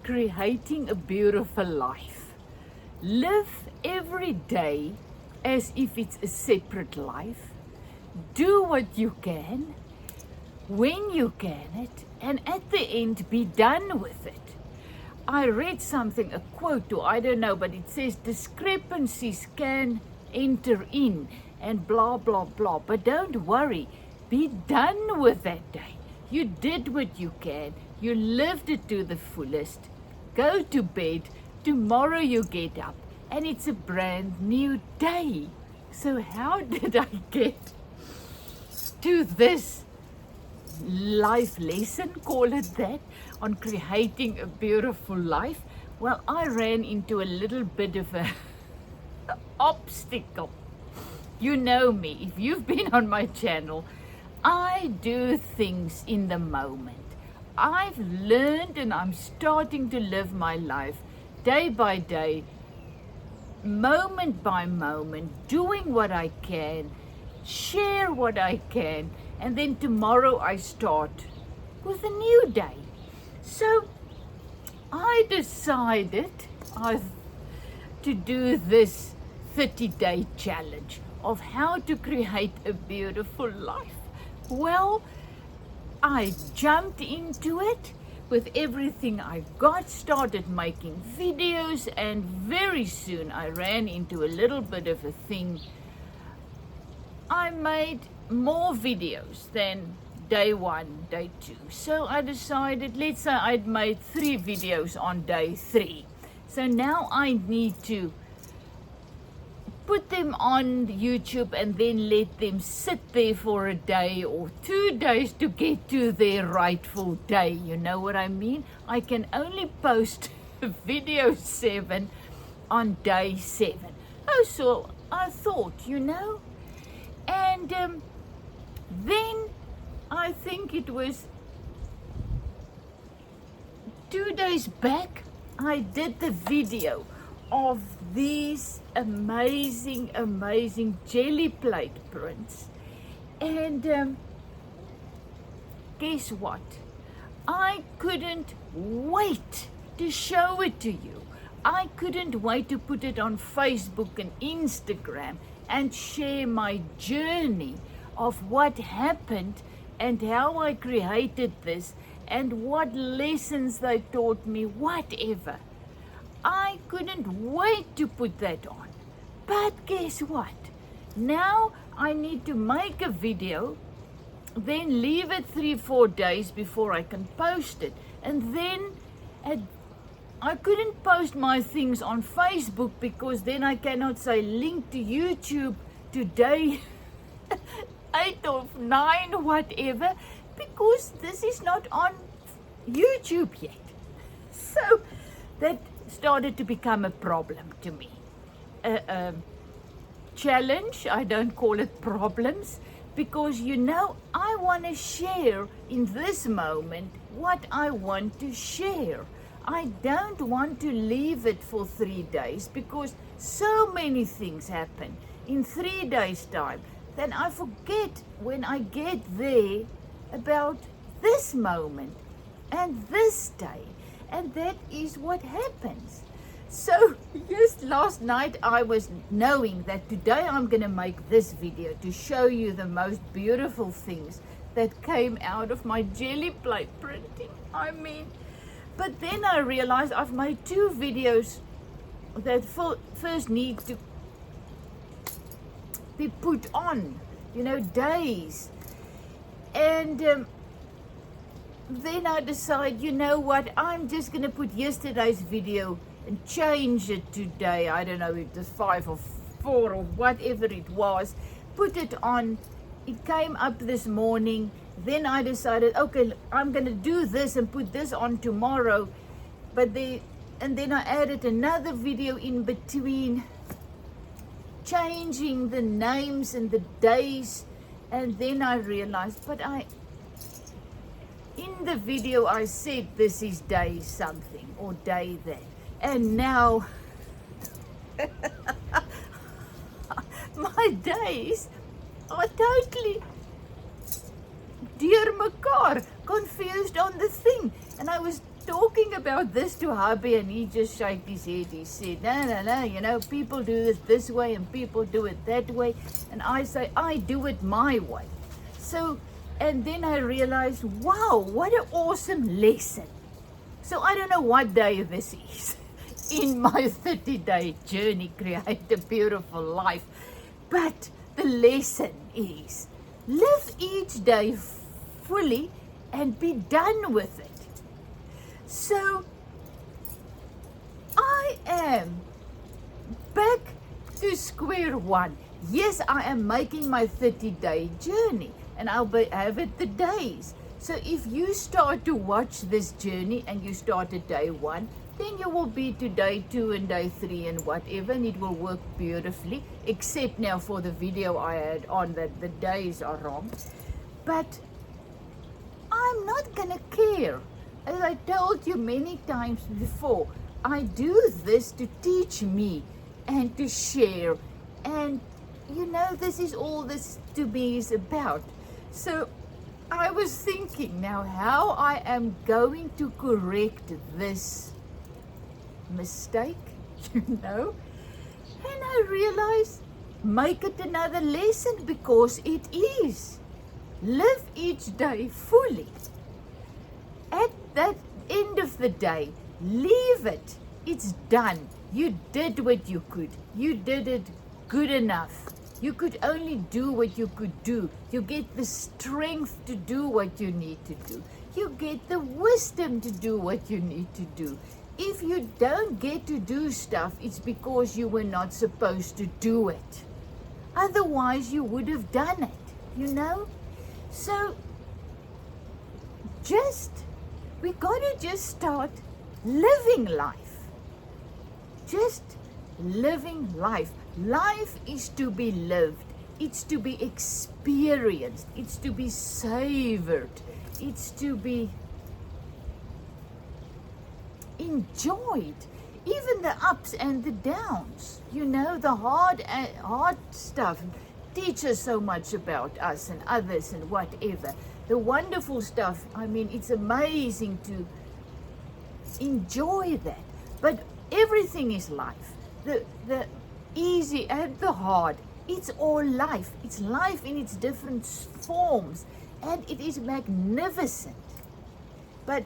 creating a beautiful life. Live every day as if it's a separate life. Do what you can, when you can it, and at the end be done with it. I read something, a quote, or I don't know, but it says discrepancies can enter in and blah, blah, blah. But don't worry, be done with that day. You did what you can. You lived it to the fullest. Go to bed. Tomorrow you get up and it's a brand new day. So how did I get to this life lesson, call it that, on creating a beautiful life? Well, I ran into a little bit of a obstacle. You know me. If you've been on my channel, I do things in the moment. I've learned and I'm starting to live my life day by day, moment by moment, doing what I can, share what I can, and then tomorrow I start with a new day. So I decided to do this 30-day challenge of how to create a beautiful life. Well, I jumped into it with everything I got, started making videos, and very soon I ran into a little bit of a thing. I made more videos than day 1, day 2. So I decided, let's say I'd made 3 videos on day 3. So now I need to put them on YouTube and then let them sit there for a day or 2 days to get to their rightful day. You know what I mean? I can only post video 7 on day 7. Oh, so I thought, you know. And then I think it was 2 days back, I did the video of these amazing jelly plate prints. And guess what? I couldn't wait to show it to you. I couldn't wait to put it on Facebook and Instagram and share my journey of what happened and how I created this and what lessons they taught me, whatever. I couldn't wait to put that on. But guess what? Now I need to make a video, then leave it 3-4 days before I can post it. And then I couldn't post my things on Facebook because then I cannot say link to YouTube today 8 or 9, whatever, because this is not on YouTube yet. So that started to become a problem to me. Challenge, I don't call it problems, because you know, I want to share in this moment what I want to share. I don't want to leave it for 3 days because so many things happen in 3 days' time. Then I forget when I get there about this moment and this day. And that is what happens. So just last night I was knowing that today I'm going to make this video to show you the most beautiful things that came out of my jelly plate printing. I mean, but then I realized I've made 2 videos that first need to be put on, you know, days. And then I decide, you know what, I'm just going to put yesterday's video and change it today. I don't know if it was 5 or 4 or whatever it was. Put it on. It came up this morning. Then I decided, okay, I'm going to do this and put this on tomorrow. And then I added another video in between, changing the names and the days. And then I realized, in the video I said this is day something or day that. And now my days are totally dear mekaar, confused on the thing. And I was talking about this to hubby, and he just shook his head. He said, no, people do this way and people do it that way. And I say, I do it my way. So, and then I realized, wow, what an awesome lesson. So I don't know what day this is in my 30-day journey, Create a Beautiful Life. But the lesson is, live each day fully and be done with it. So I am back to square one. Yes, I am making my 30-day journey, and I'll have it the days. So if you start to watch this journey and you start at day 1, then you will be to day 2 and day 3 and whatever, and it will work beautifully, except now for the video I had on that the days are wrong. But I'm not gonna care. As I told you many times before, I do this to teach me and to share, and this is all this to me is about. So I was thinking now how I am going to correct this mistake, and I realized, make it another lesson, because it is. Live each day fully. At that end of the day, leave it. It's done. You did what you could. You did it good enough. You could only do what you could do. You get the strength to do what you need to do. You get the wisdom to do what you need to do. If you don't get to do stuff, it's because you were not supposed to do it. Otherwise, you would have done it, So, we gotta just start living life. Just living life. Life is to be lived. It's to be experienced. It's to be savored. It's to be enjoyed. Even the ups and the downs. The hard stuff teaches so much about us and others and whatever. The wonderful stuff, it's amazing to enjoy that. But everything is life. The easy and the hard, it's all life. It's life in its different forms, and it is magnificent. But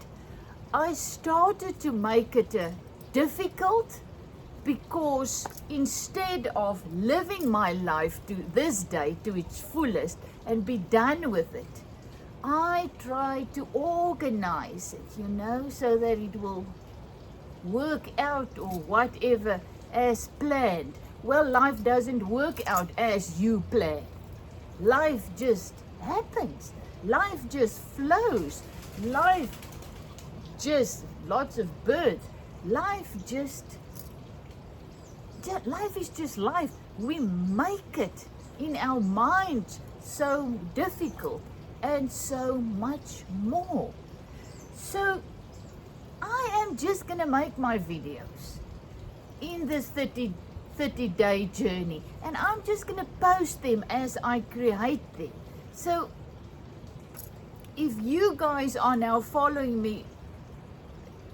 I started to make it difficult, because instead of living my life to this day to its fullest and be done with it, I try to organize it, so that it will work out or whatever as planned. Well, life doesn't work out as you plan. Life just happens. Life just flows. Life just, lots of birds. Life is just life. We make it in our minds so difficult and so much more. So I am just gonna make my videos in this 30-day journey, and I'm just gonna post them as I create them. So if you guys are now following me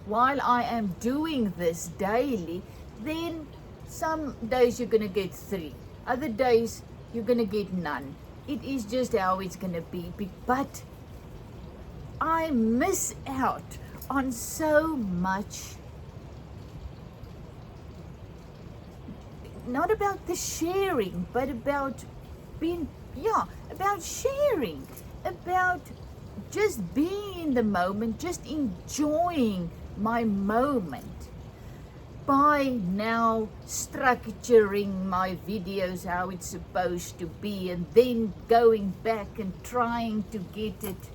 while I am doing this daily, then some days you're gonna get 3, other days you're gonna get none. It is just how it's gonna be. But I miss out on so much. Not about the sharing, but about about sharing, about just being in the moment, just enjoying my moment. By now structuring my videos how it's supposed to be, and then going back and trying to get it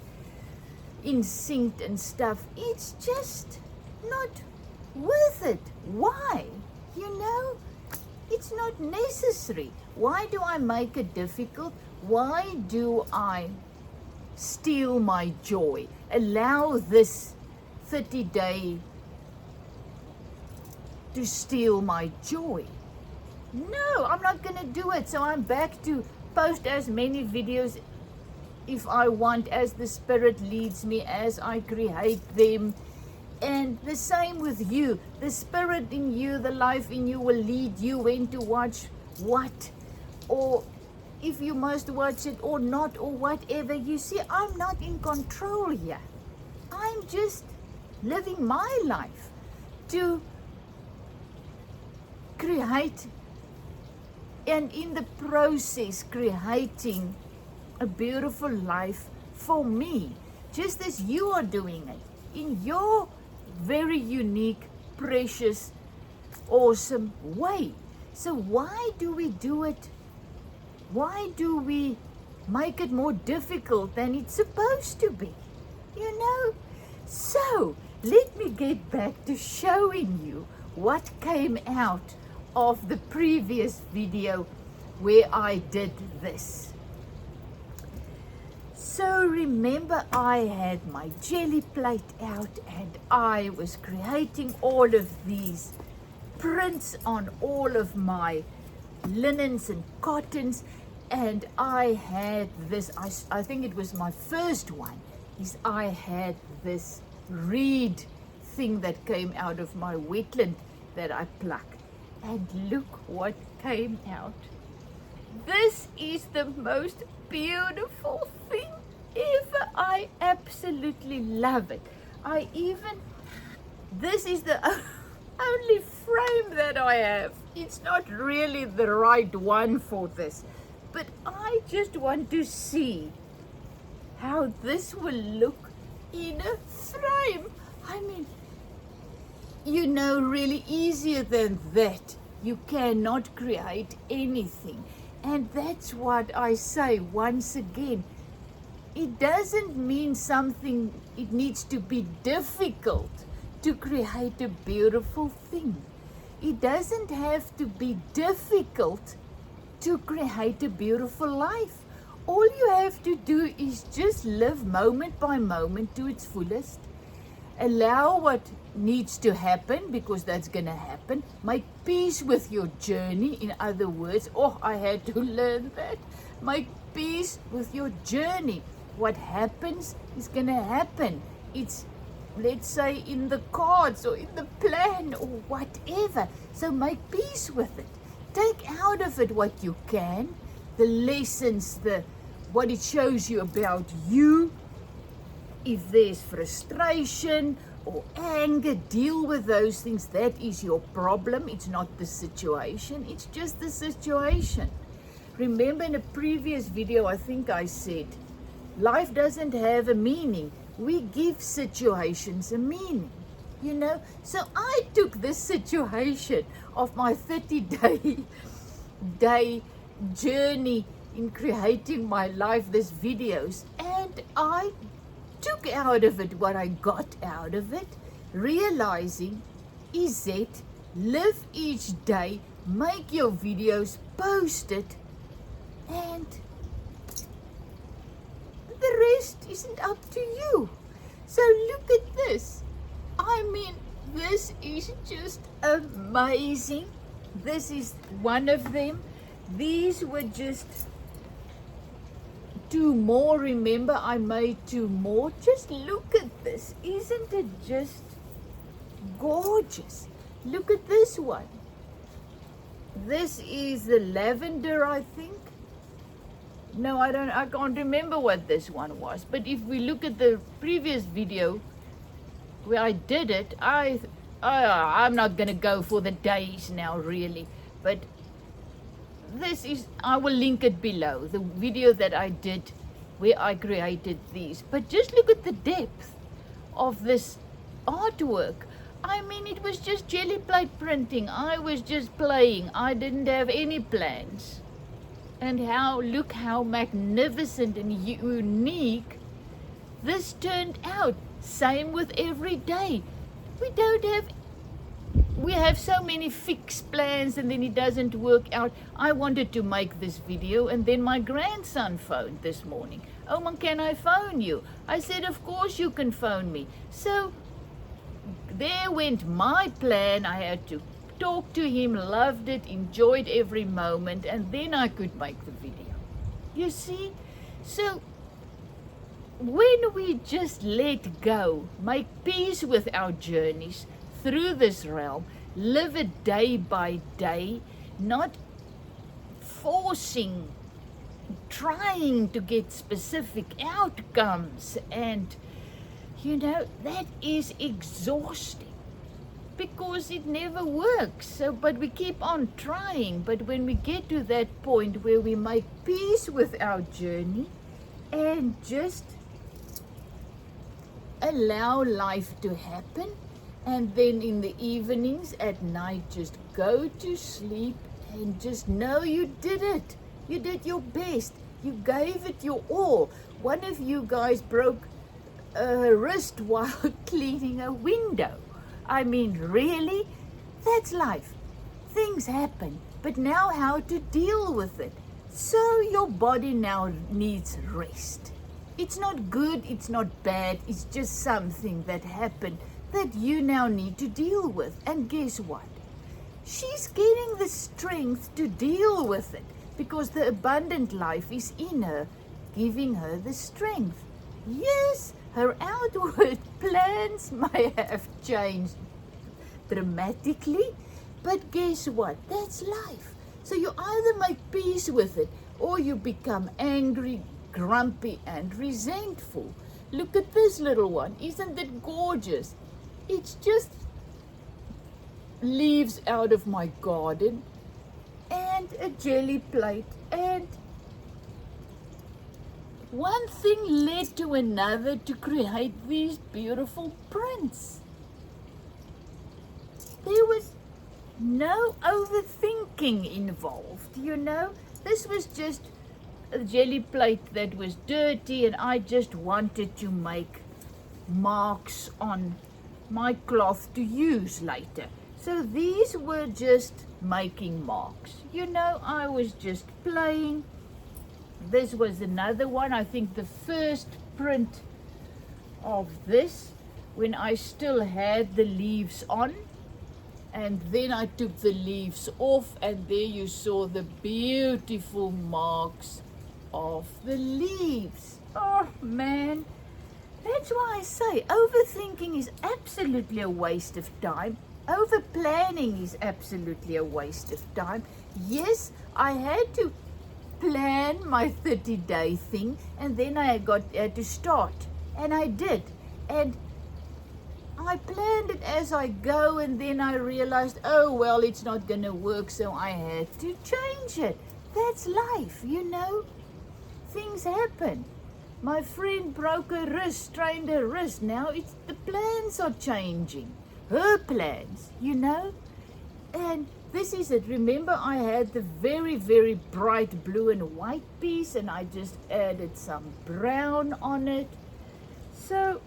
in sync and stuff, it's just not worth it. Why? It's not necessary. Why do I make it difficult? Why do I steal my joy? Allow this 30-day to steal my joy? No, I'm not gonna do it. So I'm back to post as many videos if I want, as the Spirit leads me, as I create them, And the same with you. The spirit in you, the life in you will lead you when to watch what, or if you must watch it or not, or whatever. You see, I'm not in control here. I'm just living my life to create, and in the process creating a beautiful life for me, just as you are doing it in your very unique, precious, awesome way. So why do we do it? Why do we make it more difficult than it's supposed to be? You know? So let me get back to showing you what came out of the previous video where I did this. So remember, I had my jelly plate out and I was creating all of these prints on all of my linens and cottons, and I had this, I think it was my first one, is I had this reed thing that came out of my wetland that I plucked. And look what came out. This is the most beautiful thing ever. I absolutely love it. This is the only frame that I have. It's not really the right one for this, but I just want to see how this will look in a frame. I mean, you know, really easier than that, you cannot create anything. And that's what I say once again. It doesn't mean something, it needs to be difficult to create a beautiful thing. It doesn't have to be difficult to create a beautiful life. All you have to do is just live moment by moment to its fullest. Allow what needs to happen, because that's going to happen. Make peace with your journey. In other words, I had to learn that. Make peace with your journey. What happens is going to happen. It's, let's say, in the cards or in the plan or whatever. So make peace with it. Take out of it what you can, the lessons, what it shows you about you. If there's frustration or anger, deal with those things. That is your problem. It's not the situation. It's just the situation. Remember, in a previous video, I think I said, life doesn't have a meaning. We give situations a meaning, you know. So I took this situation of my 30-day journey in creating my life, these videos, and I took out of it what I got out of it, realizing is that live each day, make your videos, post it, and the rest isn't up to you. So look at this. I mean, this is just amazing. This is one of them. These were just 2 more. Remember, I made 2 more. Just look at this. Isn't it just gorgeous? Look at this one. This is the lavender, I think. No, I can't remember what this one was. But if we look at the previous video where I did it, I'm not going to go for the days now, really. But this is, I will link it below, the video that I did where I created these. But just look at the depth of this artwork. I mean, it was just jelly plate printing. I was just playing. I didn't have any plans. And look how magnificent and unique this turned out. Same with every day. We have so many fixed plans and then it doesn't work out. I wanted to make this video and then my grandson phoned this morning. "Oh, Mom, can I phone you?" I said, "Of course you can phone me." So there went my plan. I had to talk to him, loved it, enjoyed every moment, and then I could make the video. You see? So when we just let go, make peace with our journeys through this realm, live it day by day, not forcing, trying to get specific outcomes, and that is exhausting because it never works. So, but we keep on trying. But when we get to that point where we make peace with our journey and just allow life to happen, and then in the evenings at night just go to sleep and just know you did it. You did your best. You gave it your all. One of you guys broke a wrist while cleaning a window. I mean, really? That's life. Things happen. But now how to deal with it? So your body now needs rest. It's not good, it's not bad, it's just something that happened that you now need to deal with. And guess what? She's getting the strength to deal with it because the abundant life is in her, giving her the strength. Yes, her outward plans may have changed dramatically, but guess what? That's life. So you either make peace with it or you become angry, grumpy and resentful. Look at this little one. Isn't it gorgeous? It's just leaves out of my garden and a jelly plate, and one thing led to another to create these beautiful prints. There was no overthinking involved, This was just a jelly plate that was dirty, and I just wanted to make marks on my cloth to use later. So these were just making marks. I was just playing. This was another one. I think the first print of this when I still had the leaves on. And then I took the leaves off, and there you saw the beautiful marks of the leaves. Oh man, that's why I say overthinking is absolutely a waste of time. Over planning is absolutely a waste of time. Yes, I had to plan my 30-day thing, and then I had to start, and I did. And I planned it as I go, and then I realized, oh well, it's not going to work, so I had to change it. That's life, Things happen. My friend broke her wrist, strained her wrist. Now the plans are changing. Her plans, And this is it. Remember, I had the very, very bright blue and white piece, and I just added some brown on it. So,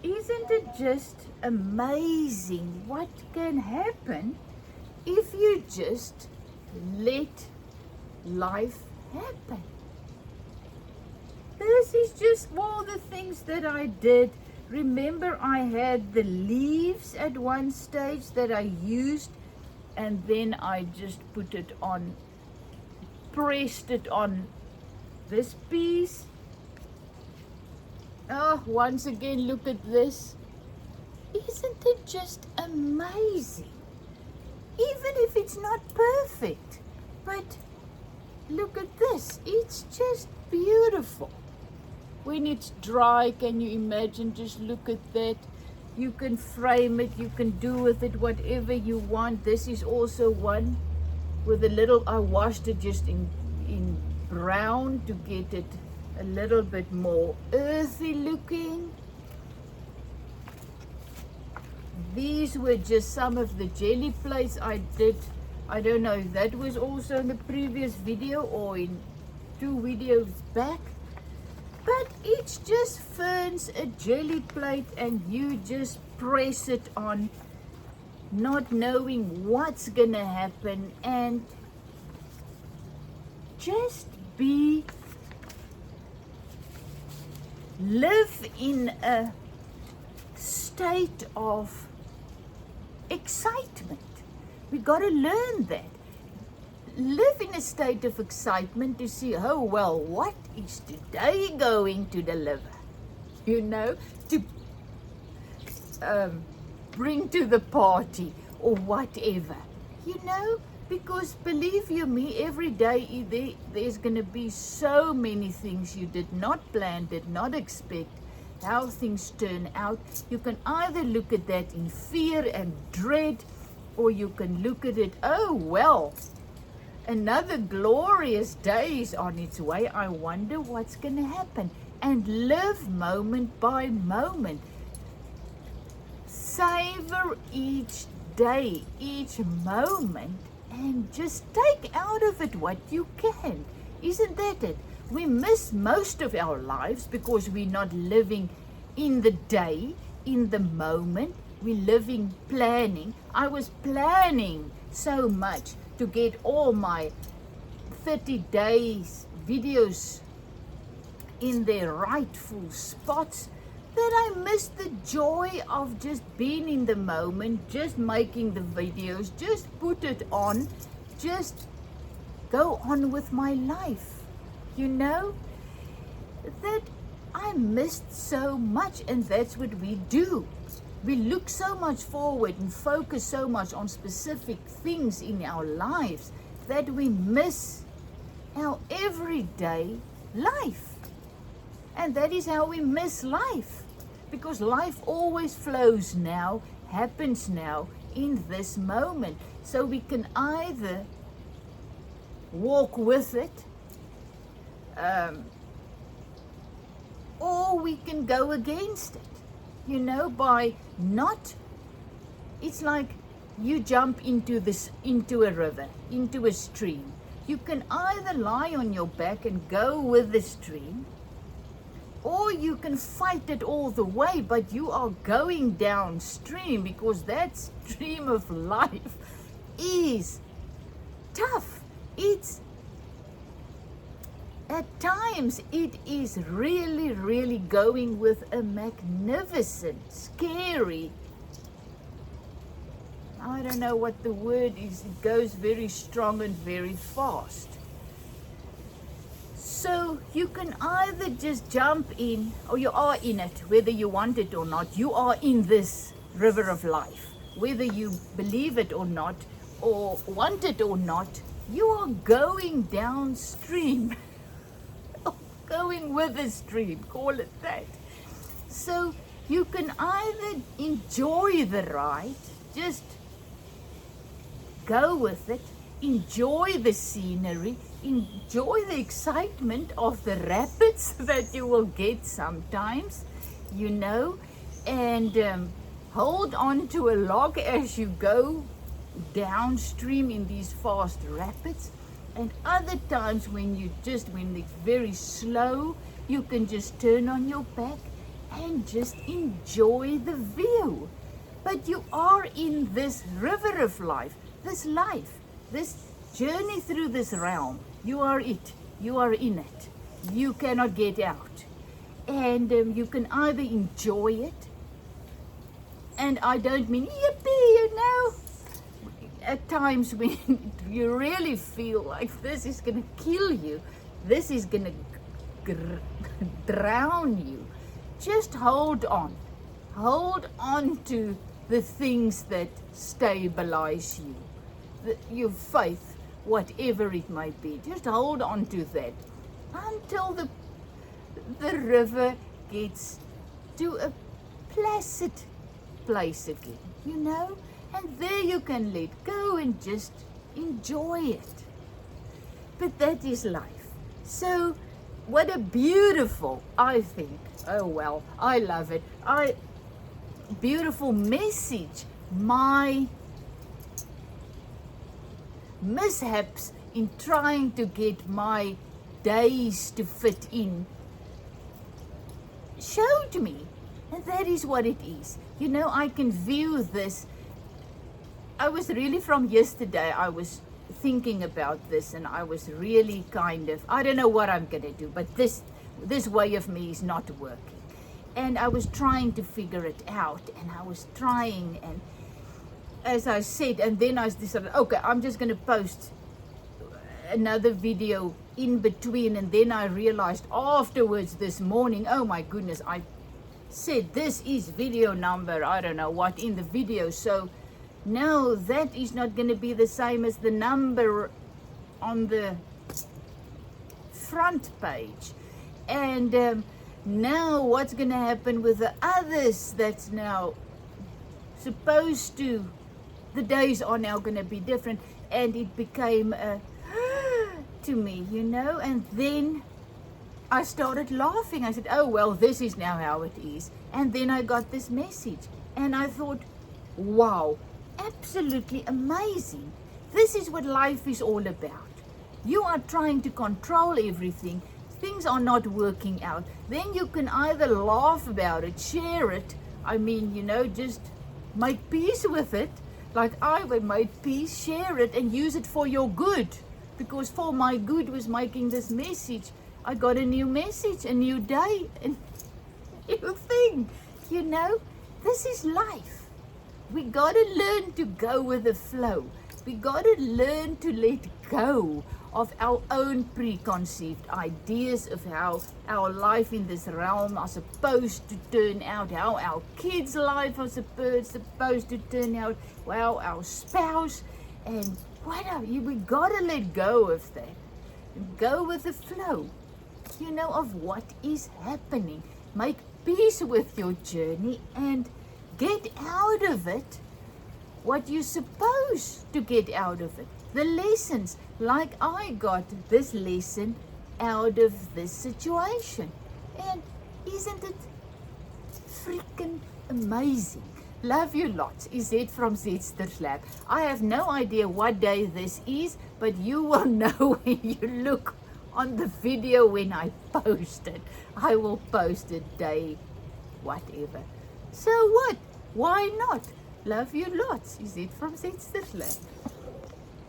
isn't it just amazing what can happen if you just let life happen? This is just all the things that I did. Remember, I had the leaves at one stage that I used, and then I just put it on, pressed it on this piece. Oh, once again, look at this. Isn't it just amazing? Even if it's not perfect. But look at this. It's just beautiful. When it's dry, can you imagine? Just look at that. You can frame it. You can do with it whatever you want. This is also one with a little, I washed it just in brown to get it a little bit more earthy looking. These were just some of the jelly plates I did. I don't know if that was also in the previous video or in 2 videos back. But it's just ferns, a jelly plate, and you just press it on, not knowing what's gonna happen, and just live in a state of excitement. We got to learn that. live in a state of excitement to see, oh, well, what is today going to deliver? You know, to bring to the party or whatever, you know, because believe you me, every day there's going to be so many things you did not plan, did not expect, how things turn out. You can either look at that in fear and dread, or you can look at it, oh, well, another glorious day is on its way. I wonder what's going to happen. And live moment by moment. Savor each day, each moment, and just take out of it what you can. Isn't that it? We miss most of our lives because we're not living in the day, in the moment. We're living planning. I was planning so much to get all my 30 days videos in their rightful spots, that I missed the joy of just being in the moment, just making the videos, just put it on, just go on with my life, you know, that I missed so much. And that's what we do. We look so much forward and focus so much on specific things in our lives that we miss our everyday life. And that is how we miss life, because life always flows now, happens now, in this moment. So we can either walk with it, or we can go against it, you know, by not, it's like you jump into a river, into a stream. You can either lie on your back and go with the stream, or you can fight it all the way, but you are going downstream, because that stream of life is tough. It's, at times, it is really, really going with a magnificent, scary, I don't know what the word is, it goes very strong and very fast. So you can either just jump in, or you are in it, whether you want it or not. You are in this river of life. Whether you believe it or not, or want it or not, you are going downstream. Going with the stream, call it that. So you can either enjoy the ride, just go with it, enjoy the scenery, enjoy the excitement of the rapids that you will get sometimes, you know, and hold on to a log as you go downstream in these fast rapids. And other times when it's very slow, you can just turn on your back and just enjoy the view. But you are in this river of life, this journey through this realm. You are it. You are in it. You cannot get out. And you can either enjoy it, and I don't mean yippee, you know, at times when you really feel like this is going to kill you, this is going to drown you, just hold on. Hold on to the things that stabilize you, your faith, whatever it might be. Just hold on to that until the river gets to a placid place again, you know, and there you can let go and just enjoy it. But that is life. So what a beautiful, I think, oh well, I love it, beautiful message. My mishaps in trying to get my days to fit in showed me, and that is what it is. You know, I can view this. I was really, from yesterday, I was thinking about this, and I was really kind of, I don't know what I'm going to do, but this way of me is not working. And I was trying to figure it out, and I was trying, and as I said, and then I decided, okay, I'm just going to post another video in between, and then I realized afterwards this morning, oh my goodness, I said this is video number, I don't know what, in the video. So no, that is not going to be the same as the number on the front page. And now what's going to happen with the others that's now supposed to, the days are now going to be different. And it became to me, you know, and then I started laughing. I said, oh, well, this is now how it is. And then I got this message and I thought, wow, absolutely amazing. This is what life is all about. You are trying to control everything. Things are not working out. Then you can either laugh about it, share it. I mean, you know, just make peace with it. Like I made peace, share it and use it for your good. Because for my good was making this message. I got a new message, a new day, a new thing. You know, this is life. We got to learn to go with the flow. We got to learn to let go of our own preconceived ideas of how our life in this realm are supposed to turn out, how our kids' life are supposed to turn out, well, our spouse, and we got to let go of that. Go with the flow, you know, of what is happening. Make peace with your journey and get out of it what you're supposed to get out of it. The lessons, like I got this lesson out of this situation. And isn't it freaking amazing? Love you lots. Izet from Zetster's Lab. I have no idea what day this is, but you will know when you look on the video when I post it. I will post it day whatever. So what? Why not? Love you lots. Izet from Zetster's Lab.